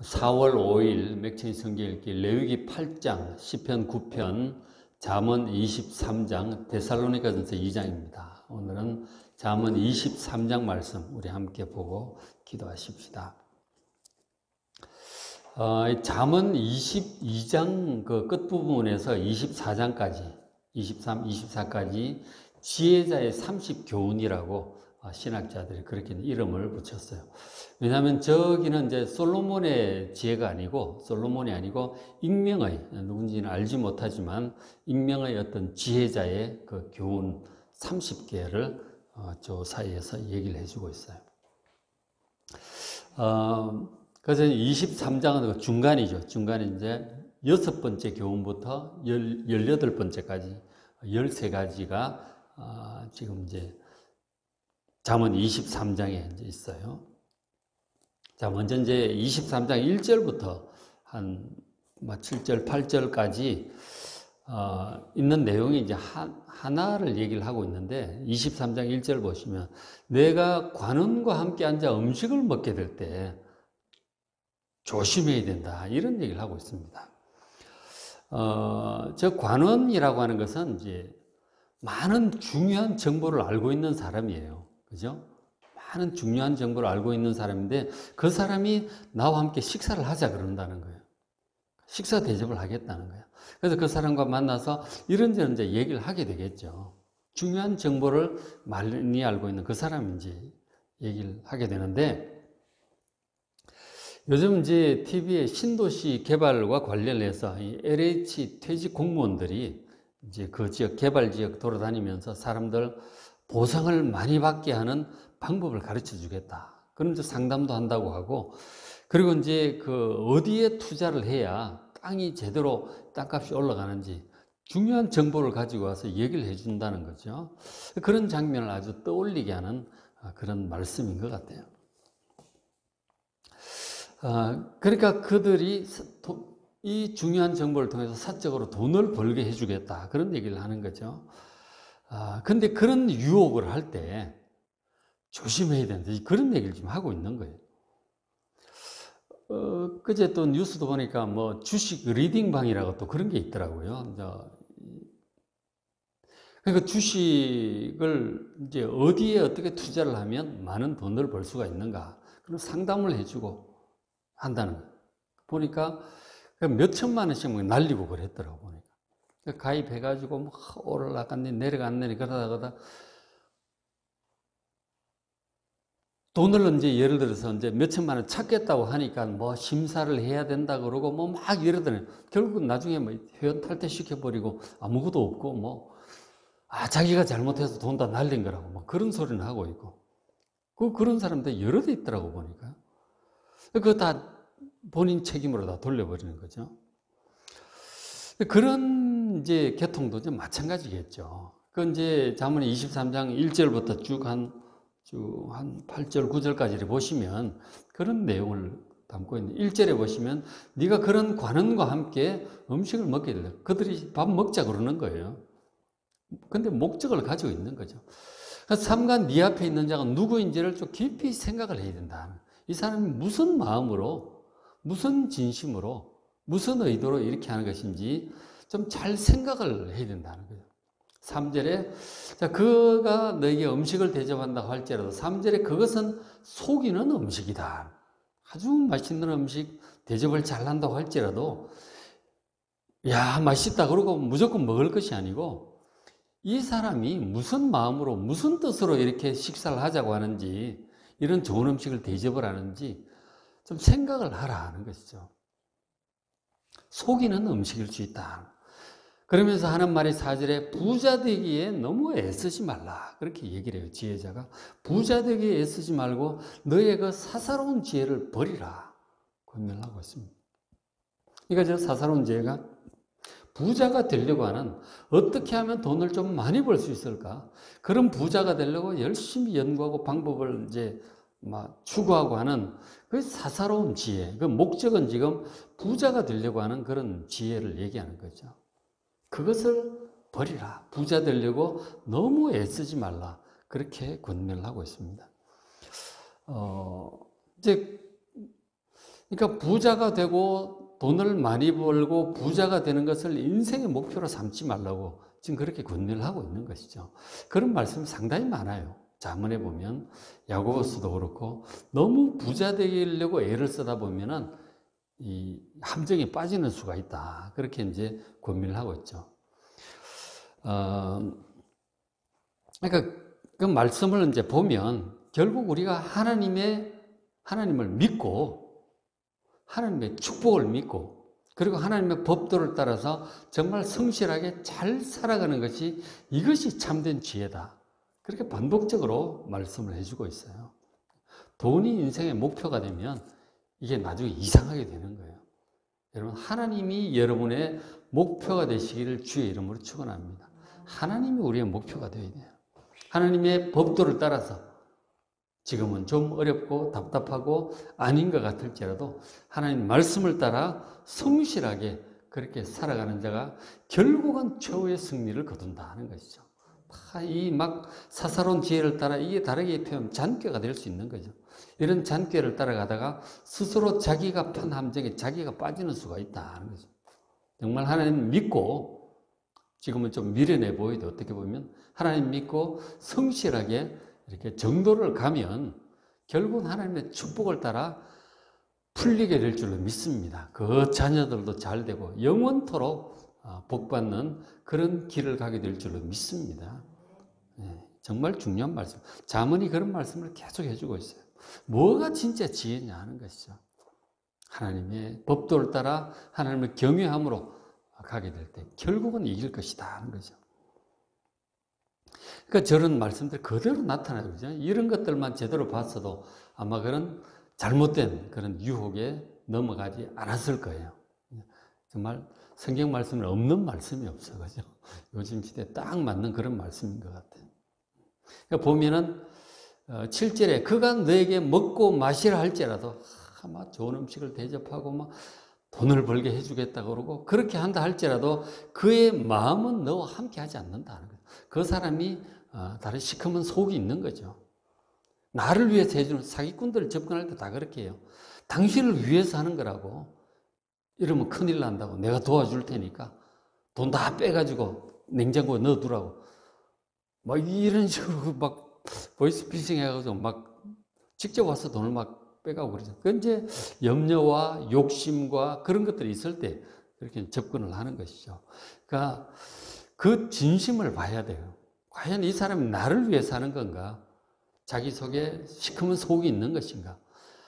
4월 5일 맥체인 성경 읽기 레위기 8장, 시편 9편, 잠언 23장, 데살로니가전서 2장입니다. 오늘은 잠언 23장 말씀 우리 함께 보고 기도하십시다. 잠언 22장 그 끝부분에서 24장까지 23, 24까지 지혜자의 30교훈이라고 신학자들이 그렇게 이름을 붙였어요. 왜냐하면 저기는 이제 솔로몬의 지혜가 아니고, 솔로몬이 아니고 익명의, 누군지는 알지 못하지만 익명의 어떤 지혜자의 그 교훈 30개를 저 사이에서 얘기를 해주고 있어요. 그래서 23장은 중간이죠. 중간에 이제 6번째 교훈부터 18번째까지 13가지가 지금 이제 잠언 23장에 이제 있어요. 자, 먼저 이제 23장 1절부터 한 7절, 8절까지 있는 내용이 이제 하나를 얘기를 하고 있는데 23장 1절 보시면 내가 관원과 함께 앉아 음식을 먹게 될 때 조심해야 된다. 이런 얘기를 하고 있습니다. 저 관원이라고 하는 것은 이제 많은 중요한 정보를 알고 있는 사람이에요. 그죠? 많은 중요한 정보를 알고 있는 사람인데 그 사람이 나와 함께 식사를 하자 그런다는 거예요. 식사 대접을 하겠다는 거예요. 그래서 그 사람과 만나서 이런저런 이제 얘기를 하게 되겠죠. 중요한 정보를 많이 알고 있는 그 사람이 이제 얘기를 하게 되는데 요즘 이제 TV에 신도시 개발과 관련해서 이 LH 퇴직 공무원들이 이제 그 지역, 개발 지역 돌아다니면서 사람들 보상을 많이 받게 하는 방법을 가르쳐 주겠다. 그런 이제 상담도 한다고 하고, 그리고 이제 그 어디에 투자를 해야 땅이 제대로 땅값이 올라가는지 중요한 정보를 가지고 와서 얘기를 해 준다는 거죠. 그런 장면을 아주 떠올리게 하는 그런 말씀인 것 같아요. 그러니까 그들이 이 중요한 정보를 통해서 사적으로 돈을 벌게 해주겠다. 그런 얘기를 하는 거죠. 근데 그런 유혹을 할 때 조심해야 된다. 그런 얘기를 지금 하고 있는 거예요. 그제 또 뉴스도 보니까 뭐 주식 리딩방이라고 또 그런 게 있더라고요. 그러니까 주식을 이제 어디에 어떻게 투자를 하면 많은 돈을 벌 수가 있는가. 그런 상담을 해주고 한다는 거예요. 보니까 몇 천만 원씩 날리고 그랬더라고, 보니까. 가입해가지고 뭐 올라갔네, 내려갔네, 그러다가 돈을 이제 예를 들어서 이제 몇 천만 원 찾겠다고 하니까 뭐 심사를 해야 된다 그러고 뭐 막 이러더니 결국은 나중에 뭐 회원 탈퇴시켜버리고 아무것도 없고 뭐, 자기가 잘못해서 돈 다 날린 거라고 뭐 그런 소리는 하고 있고. 그런 사람들 여러 대 있더라고, 보니까. 그거 다 본인 책임으로 다 돌려버리는 거죠. 그런 이제 계통도 좀 마찬가지겠죠. 그 이제 잠언 23장 1절부터 쭉 한 8절, 9절까지 보시면 그런 내용을 담고 있는 1절에 보시면 네가 그런 관원과 함께 음식을 먹게 된다. 그들이 밥 먹자 그러는 거예요. 근데 목적을 가지고 있는 거죠. 삼간 네 앞에 있는 자가 누구인지를 좀 깊이 생각을 해야 된다. 이 사람이 무슨 마음으로, 무슨 진심으로, 무슨 의도로 이렇게 하는 것인지 좀 잘 생각을 해야 된다는 거예요. 3절에 자, 그가 너에게 음식을 대접한다고 할지라도 3절에 그것은 속이는 음식이다. 아주 맛있는 음식 대접을 잘한다고 할지라도 야, 맛있다 그러고 무조건 먹을 것이 아니고 이 사람이 무슨 마음으로 무슨 뜻으로 이렇게 식사를 하자고 하는지 이런 좋은 음식을 대접을 하는지 좀 생각을 하라 하는 것이죠. 속이는 음식일 수 있다. 그러면서 하는 말이 4절에 부자 되기에 너무 애쓰지 말라. 그렇게 얘기를 해요, 지혜자가. 부자 되기에 애쓰지 말고 너의 그 사사로운 지혜를 버리라. 권면을 하고 있습니다. 그러니까 저 사사로운 지혜가 부자가 되려고 하는, 어떻게 하면 돈을 좀 많이 벌 수 있을까? 그런 부자가 되려고 열심히 연구하고 방법을 이제 막 추구하고 하는 그 사사로운 지혜. 그 목적은 지금 부자가 되려고 하는 그런 지혜를 얘기하는 거죠. 그것을 버리라. 부자 되려고 너무 애쓰지 말라. 그렇게 권면을 하고 있습니다. 이제 그러니까 부자가 되고 돈을 많이 벌고 부자가 되는 것을 인생의 목표로 삼지 말라고 지금 그렇게 권면을 하고 있는 것이죠. 그런 말씀이 상당히 많아요. 자문에 보면 야고보서도 그렇고 너무 부자 되려고 애를 쓰다 보면은 이 함정에 빠지는 수가 있다. 그렇게 이제 권면을 하고 있죠. 그러니까 그 말씀을 이제 보면 결국 우리가 하나님을 믿고 하나님의 축복을 믿고 그리고 하나님의 법도를 따라서 정말 성실하게 잘 살아가는 것이 이것이 참된 지혜다. 그렇게 반복적으로 말씀을 해주고 있어요. 돈이 인생의 목표가 되면 이게 나중에 이상하게 되는 거예요. 여러분, 하나님이 여러분의 목표가 되시기를 주의 이름으로 축원합니다. 하나님이 우리의 목표가 되어야 돼요. 하나님의 법도를 따라서 지금은 좀 어렵고 답답하고 아닌 것 같을지라도 하나님 말씀을 따라 성실하게 그렇게 살아가는 자가 결국은 최후의 승리를 거둔다 하는 것이죠. 이 막 사사로운 지혜를 따라 이게 다르게 표현 잔꾀가 될 수 있는 거죠. 이런 잔꾀를 따라가다가 스스로 자기가 판 함정에 자기가 빠지는 수가 있다 하는 거죠. 정말 하나님 믿고 지금은 좀 미련해 보이도 어떻게 보면 하나님 믿고 성실하게 이렇게 정도를 가면 결국은 하나님의 축복을 따라 풀리게 될 줄로 믿습니다. 그 자녀들도 잘 되고 영원토록 복받는 그런 길을 가게 될 줄로 믿습니다. 정말 중요한 말씀. 자문이 그런 말씀을 계속 해주고 있어요. 뭐가 진짜 지혜냐 하는 것이죠. 하나님의 법도를 따라 하나님을 경외함으로 가게 될 때 결국은 이길 것이다 하는 거죠. 그러니까 저런 말씀들 그대로 나타나요. 그죠? 이런 것들만 제대로 봤어도 아마 그런 잘못된 그런 유혹에 넘어가지 않았을 거예요. 정말 성경 말씀은 없는 말씀이 없어. 그죠? 요즘 시대에 딱 맞는 그런 말씀인 것 같아요. 그러니까 보면은 7절에 그가 너에게 먹고 마시라 할지라도 막 좋은 음식을 대접하고 막 돈을 벌게 해주겠다 그러고 그렇게 한다 할지라도 그의 마음은 너와 함께 하지 않는다는 거예요. 그 사람이 다른 시커먼 속이 있는 거죠. 나를 위해서 해주는 사기꾼들 접근할 때 다 그렇게 해요. 당신을 위해서 하는 거라고. 이러면 큰일 난다고. 내가 도와줄 테니까 돈 다 빼가지고 냉장고에 넣어두라고. 막 이런 식으로 막 보이스피싱 해가지고 막 직접 와서 돈을 막 빼가고 그러죠. 그 이제 염려와 욕심과 그런 것들이 있을 때 그렇게 접근을 하는 것이죠. 그러니까 그 진심을 봐야 돼요. 과연 이 사람이 나를 위해서 하는 건가? 자기 속에 시커먼 속이 있는 것인가?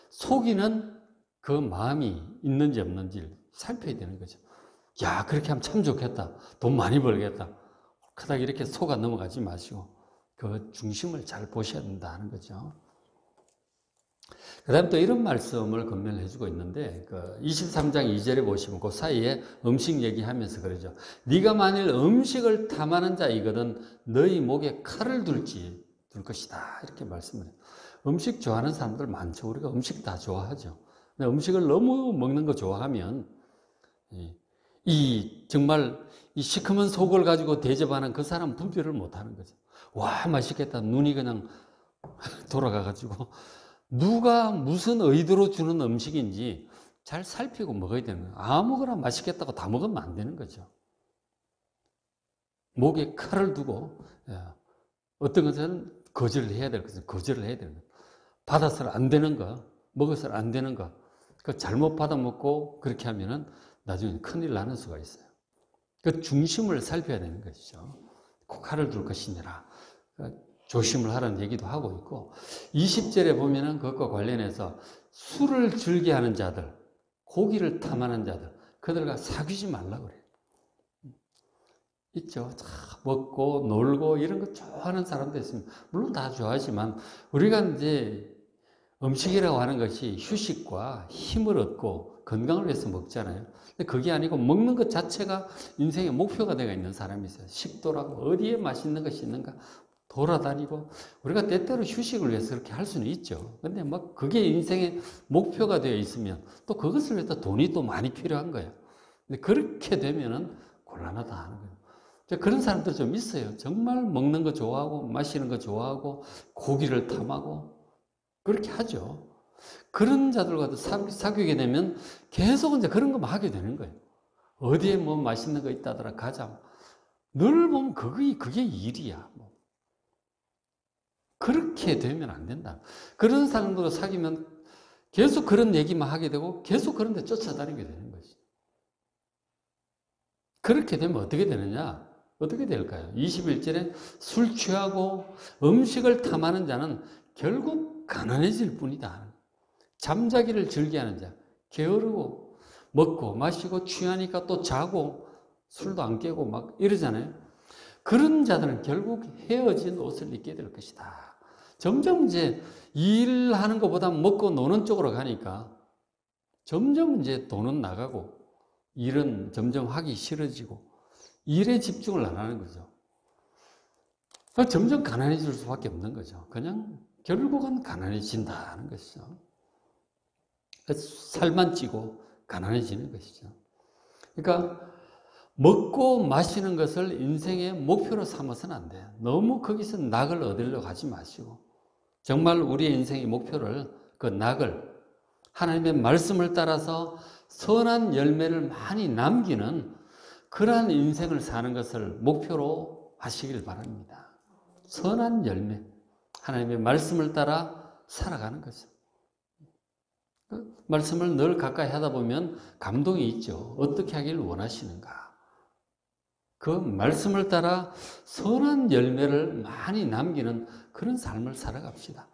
속이는 그 마음이 있는지 없는지를 살펴야 되는 거죠. 야, 그렇게 하면 참 좋겠다. 돈 많이 벌겠다. 그닥 이렇게 속아 넘어가지 마시고 그 중심을 잘 보셔야 된다 하는 거죠. 그 다음 또 이런 말씀을 권면을 해주고 있는데 23장 2절에 보시면 그 사이에 음식 얘기하면서 그러죠. 네가 만일 음식을 탐하는 자이거든 너희 목에 칼을 둘 것이다 이렇게 말씀을 해요. 음식 좋아하는 사람들 많죠. 우리가 음식 다 좋아하죠. 근데 음식을 너무 먹는 거 좋아하면 정말 이 시커먼 속을 가지고 대접하는 그 사람 분별을 못하는 거죠. 와 맛있겠다. 눈이 그냥 돌아가가지고 누가 무슨 의도로 주는 음식인지 잘 살피고 먹어야 되는 거예요. 아무거나 맛있겠다고 다 먹으면 안 되는 거죠. 목에 칼을 두고 어떤 것은 거절을 해야 될 것은 거절을 해야 되는 거예요. 받아서는 안 되는 거, 먹어서는 안 되는 거, 그 잘못 받아 먹고 그렇게 하면은 나중에 큰일 나는 수가 있어요. 그 중심을 살펴야 되는 것이죠. 칼을 둘 것이니라. 조심을 하라는 얘기도 하고 있고 20절에 보면은 그것과 관련해서 술을 즐겨하는 자들, 고기를 탐하는 자들, 그들과 사귀지 말라고 그래요. 있죠. 먹고 놀고 이런 거 좋아하는 사람도 있습니다. 물론 다 좋아하지만 우리가 이제 음식이라고 하는 것이 휴식과 힘을 얻고 건강을 위해서 먹잖아요. 근데 그게 아니고 먹는 것 자체가 인생의 목표가 되어 있는 사람이 있어요. 식도라고 어디에 맛있는 것이 있는가 돌아다니고 우리가 때때로 휴식을 위해서 그렇게 할 수는 있죠. 근데 막 그게 인생의 목표가 되어 있으면 또 그것을 위해서 돈이 또 많이 필요한 거예요. 근데 그렇게 되면은 곤란하다 하는 거예요. 그런 사람들 좀 있어요. 정말 먹는 거 좋아하고 마시는 거 좋아하고 고기를 탐하고 그렇게 하죠. 그런 자들과도 사귀게 되면 계속 이제 그런 거만 하게 되는 거예요. 어디에 뭐 맛있는 거 있다더라 가자. 늘 보면 그게 일이야. 그렇게 되면 안 된다. 그런 사람들과 사귀면 계속 그런 얘기만 하게 되고 계속 그런 데 쫓아다니게 되는 거지. 그렇게 되면 어떻게 되느냐? 어떻게 될까요? 21절에 술 취하고 음식을 탐하는 자는 결국 가난해질 뿐이다. 잠자기를 즐겨하는 자, 게으르고 먹고 마시고 취하니까 또 자고 술도 안 깨고 막 이러잖아요. 그런 자들은 결국 헤어진 옷을 입게 될 것이다. 점점 이제 일하는 것보다 먹고 노는 쪽으로 가니까 점점 이제 돈은 나가고 일은 점점 하기 싫어지고 일에 집중을 안 하는 거죠. 점점 가난해질 수밖에 없는 거죠. 그냥 결국은 가난해진다는 것이죠. 살만 찌고 가난해지는 것이죠. 그러니까 먹고 마시는 것을 인생의 목표로 삼아서는 안 돼요. 너무 거기서 낙을 얻으려고 하지 마시고 정말 우리의 인생의 목표를 그 낙을 하나님의 말씀을 따라서 선한 열매를 많이 남기는 그러한 인생을 사는 것을 목표로 하시길 바랍니다. 선한 열매, 하나님의 말씀을 따라 살아가는 거죠. 말씀을 늘 가까이 하다 보면 감동이 있죠. 어떻게 하길 원하시는가. 그 말씀을 따라 선한 열매를 많이 남기는 그런 삶을 살아갑시다.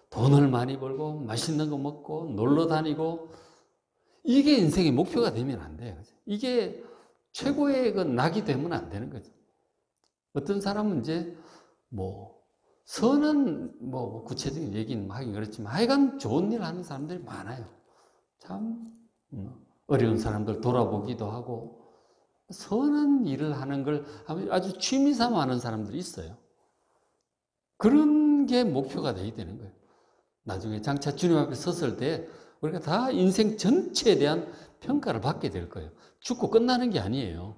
돈을 많이 벌고 맛있는 거 먹고 놀러 다니고 이게 인생의 목표가 되면 안 돼요. 이게 최고의 그 낙이 되면 안 되는 거죠. 어떤 사람은 이제 선한 구체적인 얘기는 하긴 그렇지만 하여간 좋은 일 하는 사람들이 많아요. 참 어려운 사람들 돌아보기도 하고 선한 일을 하는 걸 아주 취미 삼아 하는 사람들이 있어요. 그런 게 목표가 돼야 되는 거예요. 나중에 장차 주님 앞에 섰을 때 우리가 다 인생 전체에 대한 평가를 받게 될 거예요. 죽고 끝나는 게 아니에요.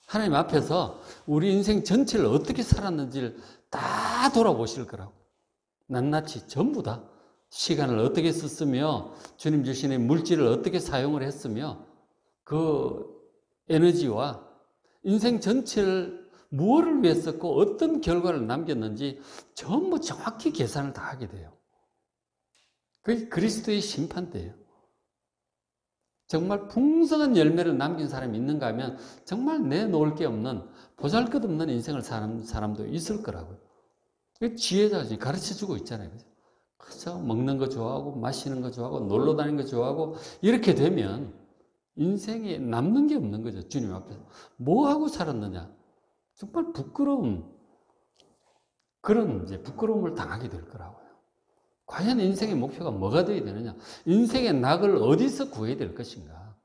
하나님 앞에서 우리 인생 전체를 어떻게 살았는지를 다 돌아보실 거라고. 낱낱이 전부 다 시간을 어떻게 썼으며 주님 주신 물질을 어떻게 사용을 했으며 그 에너지와 인생 전체를 무엇을 위해 썼고 어떤 결과를 남겼는지 전부 정확히 계산을 다 하게 돼요. 그게 그리스도의 심판대예요. 정말 풍성한 열매를 남긴 사람이 있는가 하면 정말 내놓을 게 없는 보잘것없는 인생을 사는 사람도 있을 거라고요. 지혜자가 가르쳐주고 있잖아요. 그죠? 먹는 거 좋아하고 마시는 거 좋아하고 놀러 다니는 거 좋아하고 이렇게 되면 인생에 남는 게 없는 거죠. 주님 앞에서. 뭐 하고 살았느냐. 정말 부끄러운 그런 이제 부끄러움을 당하게 될 거라고요. 과연 인생의 목표가 뭐가 되어야 되느냐? 인생의 낙을 어디서 구해야 될 것인가?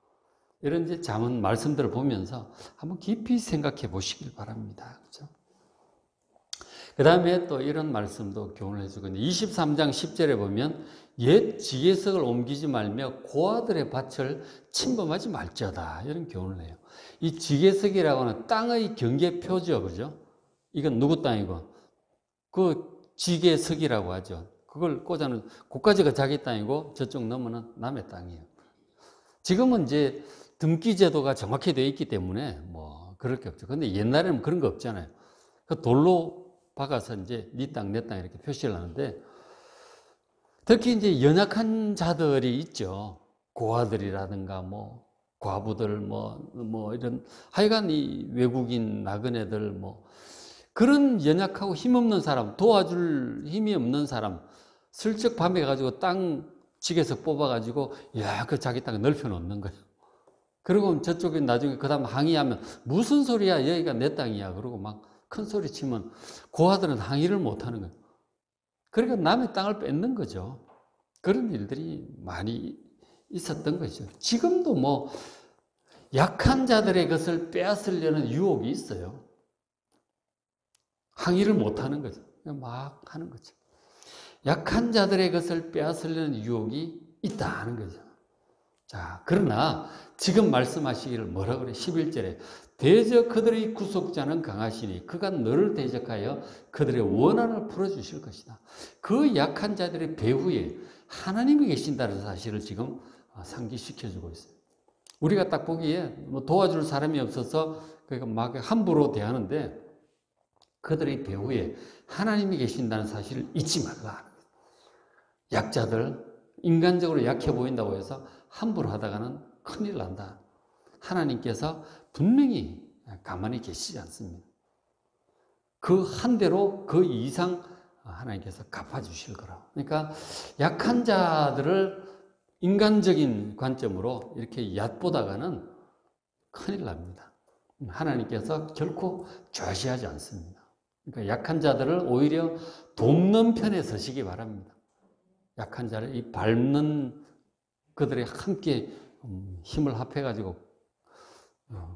이런 이제 잠언 말씀들을 보면서 한번 깊이 생각해 보시길 바랍니다. 그렇죠? 그 다음에 또 이런 말씀도 교훈을 해주고 23장 10절에 보면 옛 지게석을 옮기지 말며 고아들의 밭을 침범하지 말지어다 이런 교훈을 해요. 이 지게석이라고 하는 땅의 경계표죠. 그죠? 이건 누구 땅이고 그 지게석이라고 하죠. 그걸 꽂아놓은 그까지가 자기 땅이고 저쪽 넘어는 남의 땅이에요. 지금은 이제 등기 제도가 정확히 되어 있기 때문에 그럴 게 없죠. 근데 옛날에는 그런 거 없잖아요. 그 돌로 박아서 이제 네 땅, 내 땅 이렇게 표시를 하는데 특히 이제 연약한 자들이 있죠. 고아들이라든가 과부들 이런 하여간 이 외국인 나그네들 그런 연약하고 힘없는 사람, 도와줄 힘이 없는 사람 슬쩍 밤에 가지고 땅 지게서 뽑아가지고 그 자기 땅에 넓혀 놓는 거예요. 그리고 저쪽에 나중에 그 다음 항의하면 무슨 소리야 여기가 내 땅이야 그러고 막 큰 소리 치면 고아들은 항의를 못 하는 거예요. 그러니까 남의 땅을 뺏는 거죠. 그런 일들이 많이 있었던 거죠. 지금도 약한 자들의 것을 빼앗으려는 유혹이 있어요. 항의를 못 하는 거죠. 그냥 막 하는 거죠. 약한 자들의 것을 빼앗으려는 유혹이 있다는 거죠. 자, 그러나 지금 말씀하시기를 뭐라 그래? 11절에 대적 그들의 구속자는 강하시니 그가 너를 대적하여 그들의 원한을 풀어주실 것이다. 그 약한 자들의 배후에 하나님이 계신다는 사실을 지금 상기시켜주고 있어요. 우리가 딱 보기에 뭐 도와줄 사람이 없어서 그러니까 막 함부로 대하는데 그들의 배후에 하나님이 계신다는 사실을 잊지 말라. 약자들, 인간적으로 약해 보인다고 해서 함부로 하다가는 큰일 난다. 하나님께서 분명히 가만히 계시지 않습니다. 그 한 대로 그 이상 하나님께서 갚아주실 거라. 그러니까 약한 자들을 인간적인 관점으로 이렇게 얕보다가는 큰일 납니다. 하나님께서 결코 좌시하지 않습니다. 그러니까 약한 자들을 오히려 돕는 편에 서시기 바랍니다. 약한 자를 이 밟는 그들이 함께 힘을 합해가지고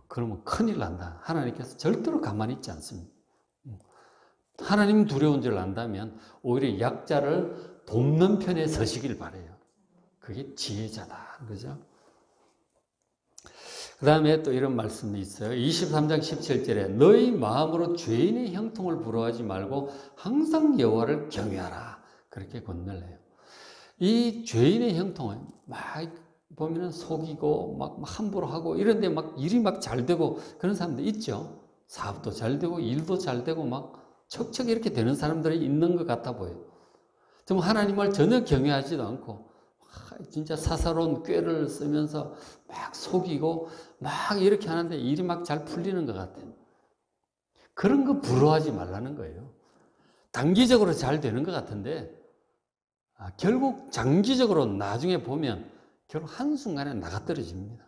그러면 큰일 난다. 하나님께서 절대로 가만히 있지 않습니다. 하나님 두려운 줄 안다면 오히려 약자를 돕는 편에 서시길 바라요. 그게 지혜자다. 그죠? 그 다음에 또 이런 말씀도 있어요. 23장 17절에 너희 마음으로 죄인의 형통을 부러워하지 말고 항상 여호와를 경외하라. 그렇게 권면해요. 이 죄인의 형통은 막 보면은 속이고 막 함부로 하고 이런데 막 일이 막 잘 되고 그런 사람들 있죠. 사업도 잘 되고 일도 잘 되고 막 척척 이렇게 되는 사람들이 있는 것 같아 보여요. 좀 하나님을 전혀 경외하지도 않고 진짜 사사로운 꾀를 쓰면서 막 속이고 막 이렇게 하는데 일이 막 잘 풀리는 것 같아요. 그런 거 부러워하지 말라는 거예요. 단기적으로 잘 되는 것 같은데 결국 장기적으로 나중에 보면 결국 한순간에 나가 떨어집니다.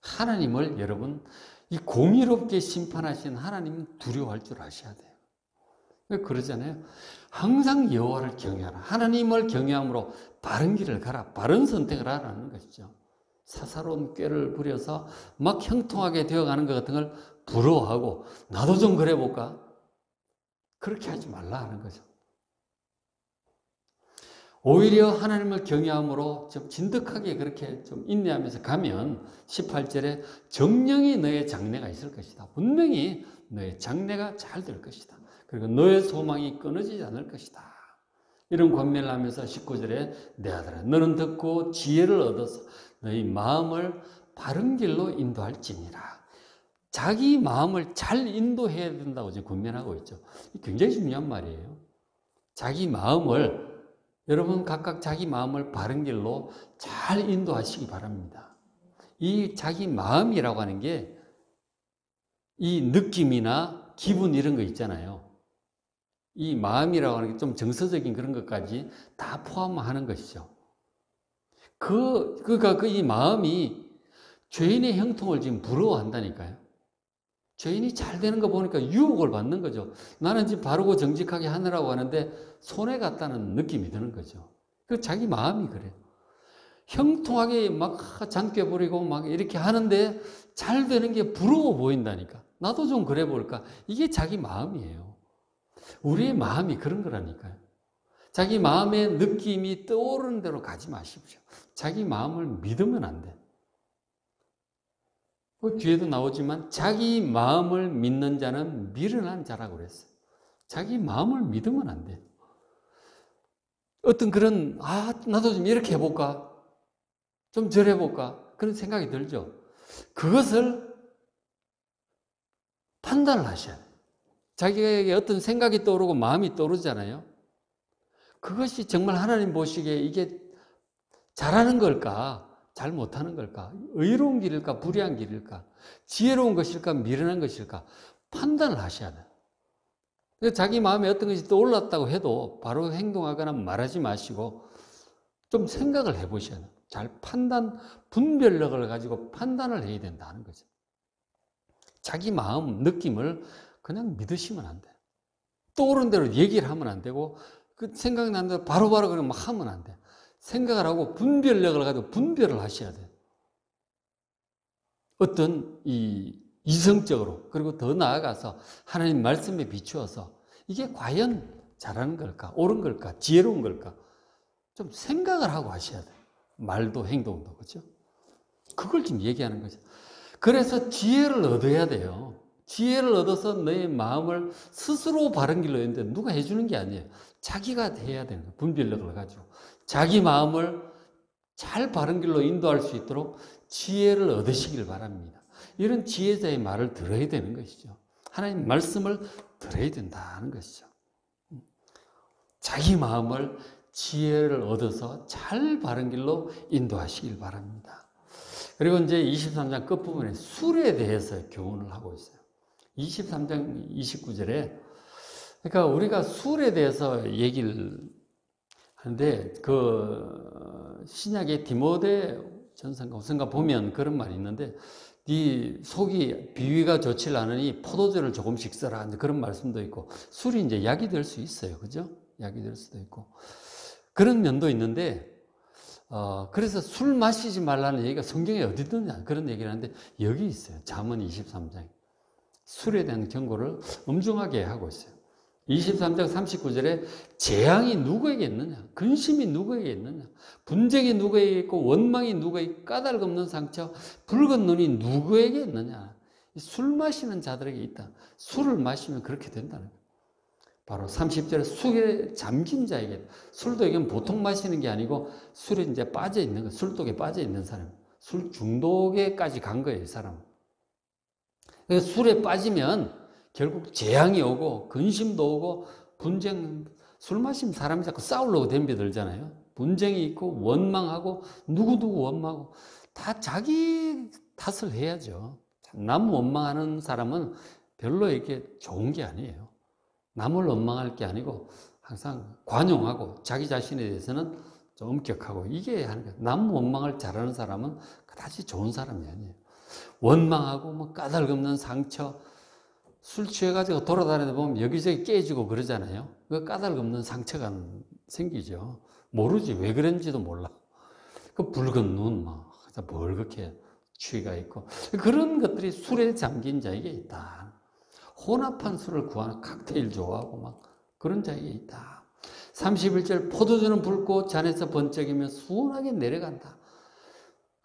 하나님을 여러분 이 공의롭게 심판하신 하나님 두려워할 줄 아셔야 돼요. 그러잖아요. 항상 여호와를 경외하라. 하나님을 경외함으로 바른 길을 가라. 바른 선택을 하라는 것이죠. 사사로운 꾀를 부려서 막 형통하게 되어가는 것 같은 걸 부러워하고 나도 좀 그래 볼까? 그렇게 하지 말라 하는 거죠. 오히려 하나님을 경외함으로 좀 진득하게 그렇게 좀 인내하면서 가면 18절에 정령이 너의 장래가 있을 것이다. 분명히 너의 장래가 잘 될 것이다. 그리고 너의 소망이 끊어지지 않을 것이다. 이런 권면을 하면서 19절에 내 아들아 너는 듣고 지혜를 얻어서 너희 마음을 바른 길로 인도할지니라. 자기 마음을 잘 인도해야 된다고 지금 권면하고 있죠. 굉장히 중요한 말이에요. 자기 마음을 여러분 각각 자기 마음을 바른 길로 잘 인도하시기 바랍니다. 이 자기 마음이라고 하는 게 이 느낌이나 기분 이런 거 있잖아요. 이 마음이라고 하는 게 좀 정서적인 그런 것까지 다 포함하는 것이죠. 그러니까 이 마음이 죄인의 형통을 지금 부러워한다니까요. 죄인이 잘 되는 거 보니까 유혹을 받는 거죠. 나는 지금 바르고 정직하게 하느라고 하는데 손해 갔다는 느낌이 드는 거죠. 그 자기 마음이 그래요. 형통하게 막 잔꾀 부리고 막 이렇게 하는데 잘 되는 게 부러워 보인다니까. 나도 좀 그래 볼까. 이게 자기 마음이에요. 우리의 마음이 그런 거라니까요. 자기 마음의 느낌이 떠오르는 대로 가지 마십시오. 자기 마음을 믿으면 안 돼. 그 뒤에도 나오지만 자기 마음을 믿는 자는 미련한 자라고 그랬어요. 자기 마음을 믿으면 안 돼. 어떤 그런 나도 좀 이렇게 해볼까? 좀 저래 볼까? 그런 생각이 들죠. 그것을 판단을 하셔야 돼요. 자기에게 어떤 생각이 떠오르고 마음이 떠오르잖아요. 그것이 정말 하나님 보시기에 이게 잘하는 걸까? 잘 못하는 걸까? 의로운 길일까? 불의한 길일까? 지혜로운 것일까? 미련한 것일까? 판단을 하셔야 돼요. 자기 마음에 어떤 것이 떠올랐다고 해도 바로 행동하거나 말하지 마시고 좀 생각을 해보셔야 돼요. 잘 분별력을 가지고 판단을 해야 된다는 거죠. 자기 마음, 느낌을 그냥 믿으시면 안 돼요. 떠오른 대로 얘기를 하면 안 되고 그 생각난 대로 바로바로 그냥 막 하면 안 돼요. 생각을 하고 분별력을 가지고 분별을 하셔야 돼요. 어떤 이성적으로 그리고 더 나아가서 하나님 말씀에 비추어서 이게 과연 잘하는 걸까? 옳은 걸까? 지혜로운 걸까? 좀 생각을 하고 하셔야 돼요. 말도 행동도 그렇죠? 그걸 지금 얘기하는 거죠. 그래서 지혜를 얻어야 돼요. 지혜를 얻어서 너의 마음을 스스로 바른 길로 했는데 누가 해주는 게 아니에요. 자기가 해야 되는 거예요. 분별력을 가지고. 자기 마음을 잘 바른 길로 인도할 수 있도록 지혜를 얻으시길 바랍니다. 이런 지혜자의 말을 들어야 되는 것이죠. 하나님 말씀을 들어야 된다는 것이죠. 자기 마음을 지혜를 얻어서 잘 바른 길로 인도하시길 바랍니다. 그리고 이제 23장 끝부분에 술에 대해서 교훈을 하고 있어요. 23장 29절에 그러니까 우리가 술에 대해서 얘기를 하는데 그 신약의 디모데 전서인가 보면 그런 말이 있는데 네 속이 비위가 좋지 않으니 포도주를 조금씩 써라 그런 말씀도 있고 술이 이제 약이 될 수 있어요. 그죠? 약이 될 수도 있고 그런 면도 있는데 그래서 술 마시지 말라는 얘기가 성경에 어디 있느냐 그런 얘기를 하는데 여기 있어요. 잠언 23장에 술에 대한 경고를 엄중하게 하고 있어요. 23장 39절에 재앙이 누구에게 있느냐? 근심이 누구에게 있느냐? 분쟁이 누구에게 있고 원망이 누구에게 있고 까닭 없는 상처, 붉은 눈이 누구에게 있느냐? 술 마시는 자들에게 있다. 술을 마시면 그렇게 된다는 거예요. 바로 30절에 술에 잠긴 자에게 술도 이건 보통 마시는 게 아니고 술에 이제 빠져 있는 거, 술독에 빠져 있는 사람, 술 중독에까지 간 거예요, 이 사람은. 그래서 술에 빠지면 결국 재앙이 오고 근심도 오고 분쟁, 술 마시면 사람이 자꾸 싸우려고 덤벼들잖아요. 분쟁이 있고 원망하고 누구누구 원망하고 다 자기 탓을 해야죠. 남 원망하는 사람은 별로 이렇게 좋은 게 아니에요. 남을 원망할 게 아니고 항상 관용하고 자기 자신에 대해서는 좀 엄격하고 이게 하는 거예요. 남 원망을 잘하는 사람은 그다지 좋은 사람이 아니에요. 원망하고 뭐 까닭 없는 상처, 술 취해가지고 돌아다니다 보면 여기저기 깨지고 그러잖아요. 그 까닭 없는 상처가 생기죠. 모르지 왜 그런지도 몰라. 그 붉은 눈, 벌겋게 취가 있고 그런 것들이 술에 잠긴 자에게 있다. 혼합한 술을 구하는 칵테일 좋아하고 막 그런 자에게 있다. 31절 포도주는 붉고 잔에서 번쩍이며 순하게 내려간다.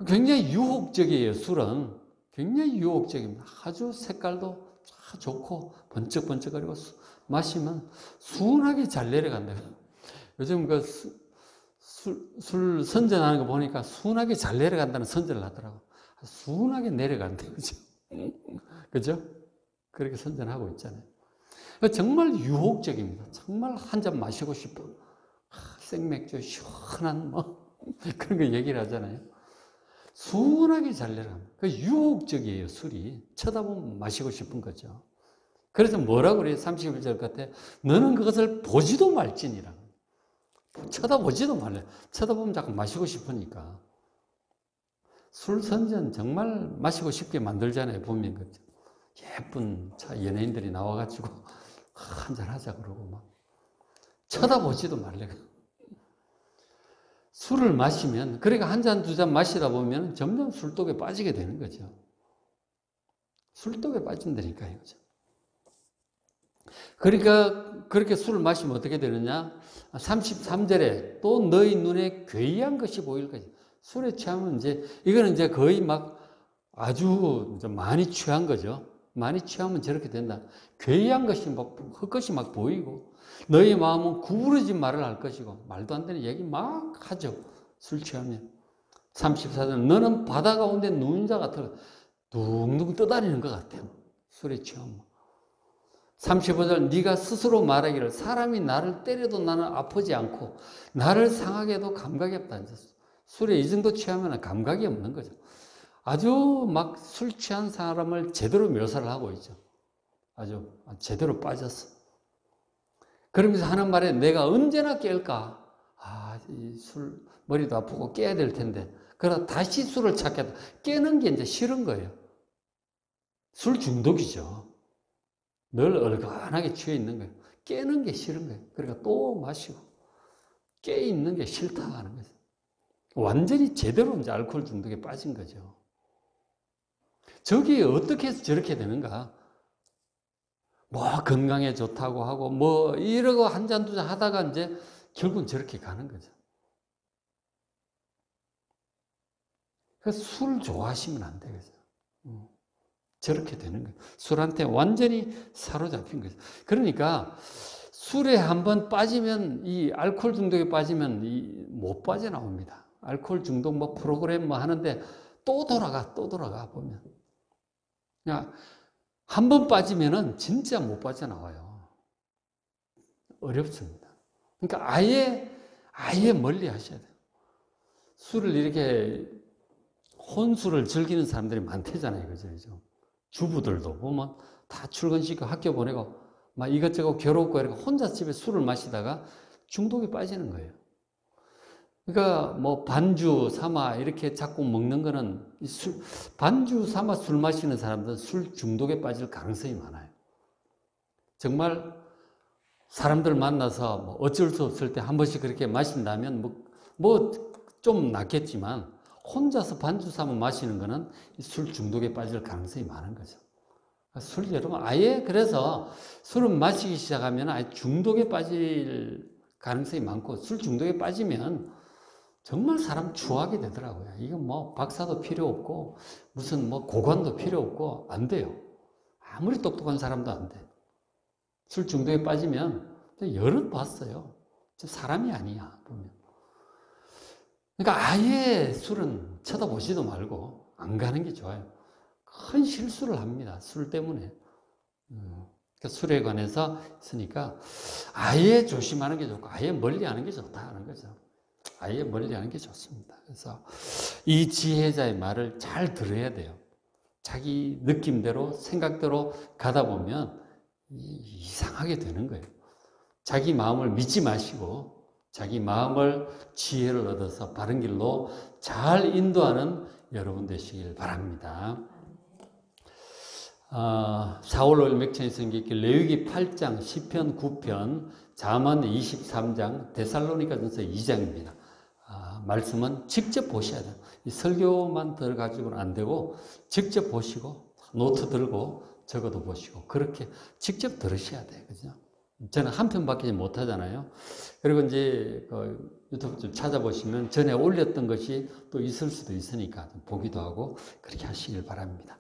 굉장히 유혹적이에요. 술은 굉장히 유혹적입니다. 아주 색깔도 좋고 번쩍번쩍거리고 마시면 순하게 잘 내려간다. 요즘 그 술 선전하는 거 보니까 순하게 잘 내려간다는 선전을 하더라고. 순하게 내려간다. 그죠? 그죠? 그렇게 선전하고 있잖아요. 정말 유혹적입니다. 정말 한 잔 마시고 싶어. 생맥주 시원한 뭐 그런 거 얘기를 하잖아요. 순하게 잘 내려갑니다. 그 유혹적이에요, 술이. 쳐다보면 마시고 싶은 거죠. 그래서 뭐라고 그래요? 31절 같아. 너는 그것을 보지도 말지니라. 쳐다보지도 말래. 쳐다보면 자꾸 마시고 싶으니까. 술 선전 정말 마시고 싶게 만들잖아요, 보면. 예쁜 연예인들이 나와가지고 한잔 하자 그러고 막. 쳐다보지도 말래. 술을 마시면, 그러니까 한 잔, 두 잔 마시다 보면 점점 술독에 빠지게 되는 거죠. 술독에 빠진다니까요. 그러니까 그렇게 술을 마시면 어떻게 되느냐? 33절에 또 너희 눈에 괴이한 것이 보일 것이다. 술에 취하면 이거는 이제 거의 막 아주 많이 취한 거죠. 많이 취하면 저렇게 된다. 괴이한 것이 막, 헛것이 막 보이고, 너희 마음은 구부러진 말을 할 것이고, 말도 안 되는 얘기 막 하죠. 술 취하면. 34절, 너는 바다 가운데 누운 자 같아. 둥둥 떠다니는 것 같아요. 술에 취하면. 35절, 네가 스스로 말하기를 사람이 나를 때려도 나는 아프지 않고, 나를 상하게 해도 감각이 없다. 술에 이 정도 취하면 감각이 없는 거죠. 아주 막 술 취한 사람을 제대로 묘사를 하고 있죠. 아주 제대로 빠졌어. 그러면서 하는 말에 내가 언제나 깰까? 이 술, 머리도 아프고 깨야 될 텐데. 그러다 다시 술을 찾겠다. 깨는 게 이제 싫은 거예요. 술 중독이죠. 늘 얼간하게 취해 있는 거예요. 깨는 게 싫은 거예요. 그러니까 또 마시고. 깨 있는 게 싫다 하는 거죠. 완전히 제대로 이제 알코올 중독에 빠진 거죠. 저게 어떻게 해서 저렇게 되는가? 뭐 건강에 좋다고 하고 뭐 이러고 한 잔 두 잔 하다가 이제 결국은 저렇게 가는 거죠. 그래서 술 좋아하시면 안 되겠어요. 저렇게 되는 거예요. 술한테 완전히 사로잡힌 거죠. 그러니까 술에 한번 빠지면, 이 알코올 중독에 빠지면 못 빠져나옵니다. 알코올 중독 뭐 프로그램 뭐 하는데 또 돌아가 보면. 그러니까 한 번 빠지면은 진짜 못 빠져나와요. 어렵습니다. 그러니까 아예 멀리 하셔야 돼요. 술을 이렇게 혼술을 즐기는 사람들이 많대잖아요. 그죠? 주부들도 보면 다 출근시키고 학교 보내고 막 이것저것 괴롭고 이렇게 혼자 집에 술을 마시다가 중독에 빠지는 거예요. 그러니까 뭐 반주 삼아 이렇게 자꾸 먹는 거는 반주 삼아 술 마시는 사람들은 술 중독에 빠질 가능성이 많아요. 정말 사람들 만나서 뭐 어쩔 수 없을 때 한 번씩 그렇게 마신다면 뭐 좀 낫겠지만 혼자서 반주 삼아 마시는 거는 술 중독에 빠질 가능성이 많은 거죠. 술 여러분 그래서 술을 마시기 시작하면 아예 중독에 빠질 가능성이 많고, 술 중독에 빠지면 정말 사람 추하게 되더라고요. 이건 뭐 박사도 필요 없고 무슨 뭐 고관도 필요 없고 안 돼요. 아무리 똑똑한 사람도 안 돼. 술 중독에 빠지면 여럿 봤어요. 사람이 아니야 보면. 그러니까 아예 술은 쳐다보지도 말고 안 가는 게 좋아요. 큰 실수를 합니다. 술 때문에. 그러니까 술에 관해서 있으니까 아예 조심하는 게 좋고 아예 멀리 하는 게 좋다 하는 거죠. 아예 멀리 하는 게 좋습니다. 그래서 이 지혜자의 말을 잘 들어야 돼요. 자기 느낌대로 생각대로 가다 보면 이상하게 되는 거예요. 자기 마음을 믿지 마시고 자기 마음을 지혜를 얻어서 바른 길로 잘 인도하는 여러분 되시길 바랍니다. 4월 5일 맥천의 성경길 레위기 8장, 시편 9편, 잠언 23장, 데살로니가전서 2장입니다. 말씀은 직접 보셔야 돼요. 이 설교만 들어가지고는 안 되고 직접 보시고 노트 들고 적어도 보시고 그렇게 직접 들으셔야 돼요. 그죠? 저는 한 편밖에 못 하잖아요. 그리고 이제 유튜브 좀 찾아보시면 전에 올렸던 것이 또 있을 수도 있으니까 좀 보기도 하고 그렇게 하시길 바랍니다.